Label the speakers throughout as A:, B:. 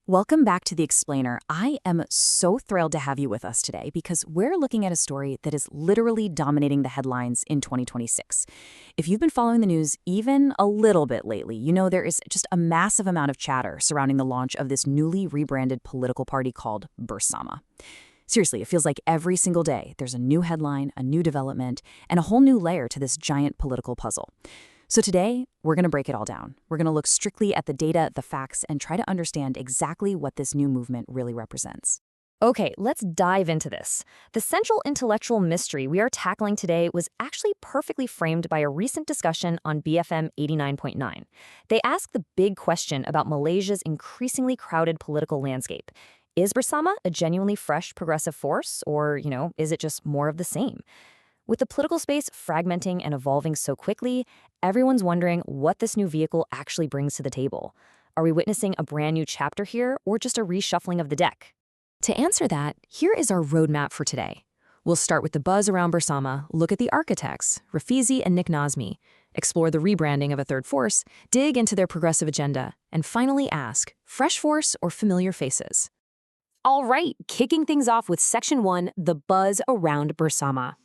A: Welcome back to The Explainer. I am so thrilled to have you with us today because we're looking at a story that is literally dominating the headlines in 2026. If you've been following the news even a little bit lately, you know there is just a massive amount of chatter surrounding the launch of this newly rebranded political party called Bersama. Seriously, it feels like every single day there's a new headline, a new development, and a whole new layer to this giant political puzzle. So today, we're going to break it all down. We're going to look strictly at the data, the facts, and try to understand exactly what this new movement really represents.
B: Okay, let's dive into this. The central intellectual mystery we are tackling today was actually perfectly framed by a recent discussion on BFM 89.9. They asked the big question about Malaysia's increasingly crowded political landscape. Is Bersama a genuinely fresh progressive force, or, is it just more of the same? With the political space fragmenting and evolving so quickly, everyone's wondering what this new vehicle actually brings to the table. Are we witnessing a brand new chapter here, or just a reshuffling of the deck? To answer that, here is our roadmap for today. We'll start with the buzz around Bersama, look at the architects, Rafizi and Nik Nazmi, explore the rebranding of a third force, dig into their progressive agenda, and finally ask, fresh force or familiar faces? All right, kicking things off with Section 1, the buzz around Bersama.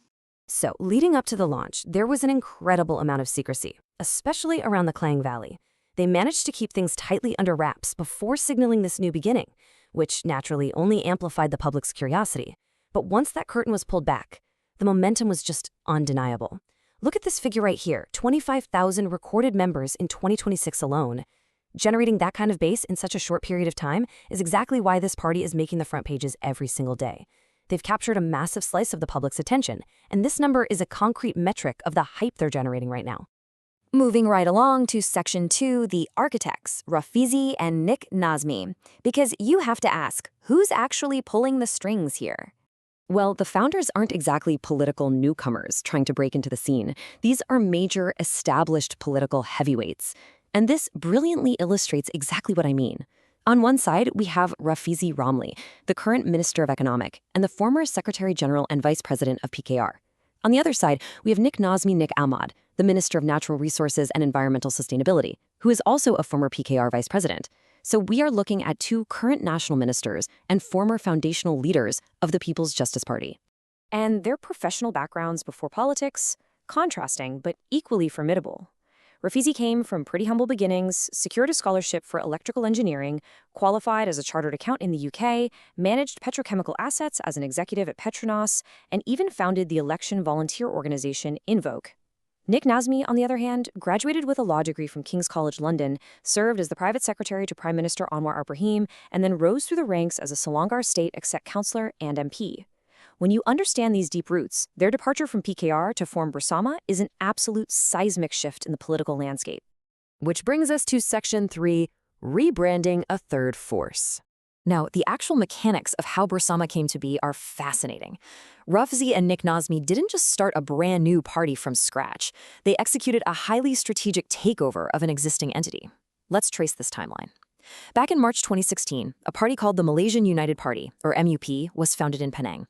C: So, leading up to the launch, there was an incredible amount of secrecy, especially around the Klang Valley. They managed to keep things tightly under wraps before signaling this new beginning, which naturally only amplified the public's curiosity. But once that curtain was pulled back, the momentum was just undeniable. Look at this figure right here, 25,000 recorded members in 2026 alone. Generating that kind of base in such a short period of time is exactly why this party is making the front pages every single day. They've captured a massive slice of the public's attention, and this number is a concrete metric of the hype they're generating right now.
B: Moving right along to Section 2, the architects, Rafizi and Nik Nazmi. Because you have to ask, who's actually pulling the strings here?
C: Well, the founders aren't exactly political newcomers trying to break into the scene. These are major, established political heavyweights. And this brilliantly illustrates exactly what I mean. On one side, we have Rafizi Ramli, the current Minister of Economic, and the former Secretary General and Vice President of PKR. On the other side, we have Nik Nazmi Nik Ahmad, the Minister of Natural Resources and Environmental Sustainability, who is also a former PKR Vice President. So we are looking at two current national ministers and former foundational leaders of the People's Justice Party.
B: And their professional backgrounds before politics, contrasting but equally formidable. Rafizi came from pretty humble beginnings, secured a scholarship for electrical engineering, qualified as a chartered accountant in the UK, managed petrochemical assets as an executive at Petronas, and even founded the election volunteer organization Invoke. Nik Nazmi, on the other hand, graduated with a law degree from King's College London, served as the private secretary to Prime Minister Anwar Ibrahim, and then rose through the ranks as a Selangor State Exec Councillor and MP. When you understand these deep roots, their departure from PKR to form Bersama is an absolute seismic shift in the political landscape.
C: Which brings us to Section 3, rebranding a third force.
B: Now, the actual mechanics of how Bersama came to be are fascinating. Rafizi and Nik Nazmi didn't just start a brand new party from scratch. They executed a highly strategic takeover of an existing entity. Let's trace this timeline. Back in March 2016, a party called the Malaysian United Party, or MUP, was founded in Penang.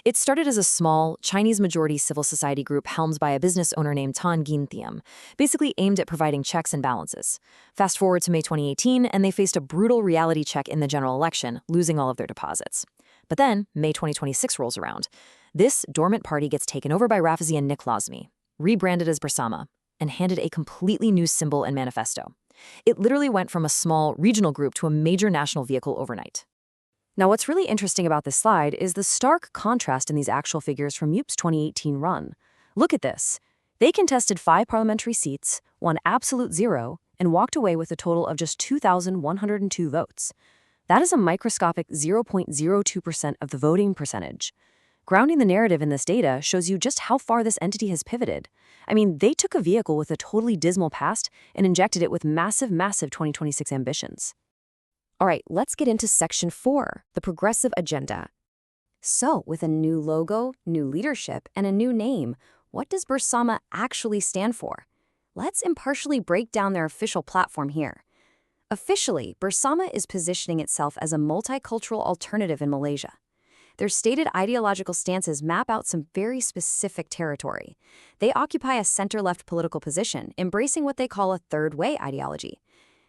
B: It started as a small, Chinese-majority civil society group helmed by a business owner named Tan Gin Thiam, basically aimed at providing checks and balances. Fast forward to May 2018, and they faced a brutal reality check in the general election, losing all of their deposits. But then, May 2026 rolls around. This dormant party gets taken over by Rafizi and Nik Nazmi, rebranded as Bersama, and handed a completely new symbol and manifesto. It literally went from a small regional group to a major national vehicle overnight.
C: Now, what's really interesting about this slide is the stark contrast in these actual figures from MUP's 2018 run. Look at this. They contested 5 parliamentary seats, won absolute zero, and walked away with a total of just 2,102 votes. That is a microscopic 0.02% of the voting percentage. Grounding the narrative in this data shows you just how far this entity has pivoted. I mean, they took a vehicle with a totally dismal past and injected it with massive 2026 ambitions. All right, let's get into Section 4, the progressive agenda. So, with a new logo, new leadership, and a new name, what does Bersama actually stand for? Let's impartially break down their official platform here. Officially, Bersama is positioning itself as a multicultural alternative in Malaysia. Their stated ideological stances map out some very specific territory. They occupy a center-left political position, embracing what they call a third way ideology.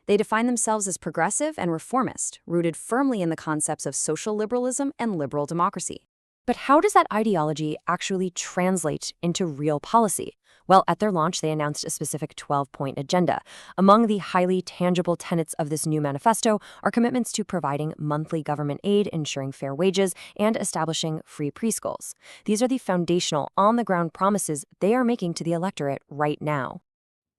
A: They define themselves as progressive and reformist, rooted firmly in the concepts of social liberalism and liberal democracy.
C: But how does that ideology actually translate into real policy? Well, at their launch, they announced a specific 12-point agenda. Among the highly tangible tenets of this new manifesto are commitments to providing monthly government aid, ensuring fair wages, and establishing free preschools. These are the foundational, on-the-ground promises they are making to the electorate right now.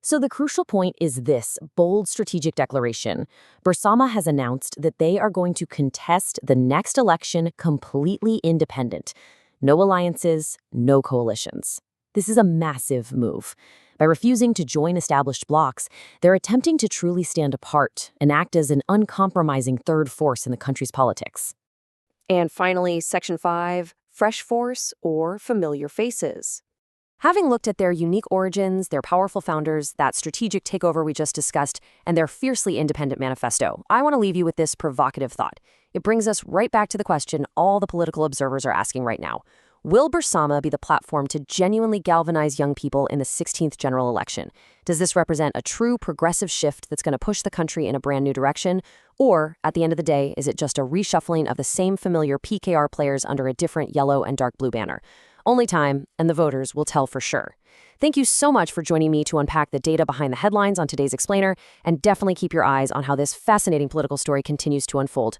B: So the crucial point is this bold strategic declaration. Bersama has announced that they are going to contest the next election completely independent. No alliances, no coalitions. This is a massive move. By refusing to join established blocs, they're attempting to truly stand apart and act as an uncompromising third force in the country's politics.
C: And finally, Section 5, fresh force or familiar faces. Having looked at their unique origins, their powerful founders, that strategic takeover we just discussed, and their fiercely independent manifesto, I want to leave you with this provocative thought. It brings us right back to the question all the political observers are asking right now. Will Bersama be the platform to genuinely galvanize young people in the 16th general election? Does this represent a true progressive shift that's going to push the country in a brand new direction? Or, at the end of the day, is it just a reshuffling of the same familiar PKR players under a different yellow and dark blue banner? Only time and the voters will tell for sure. Thank you so much for joining me to unpack the data behind the headlines on today's Explainer, and definitely keep your eyes on how this fascinating political story continues to unfold.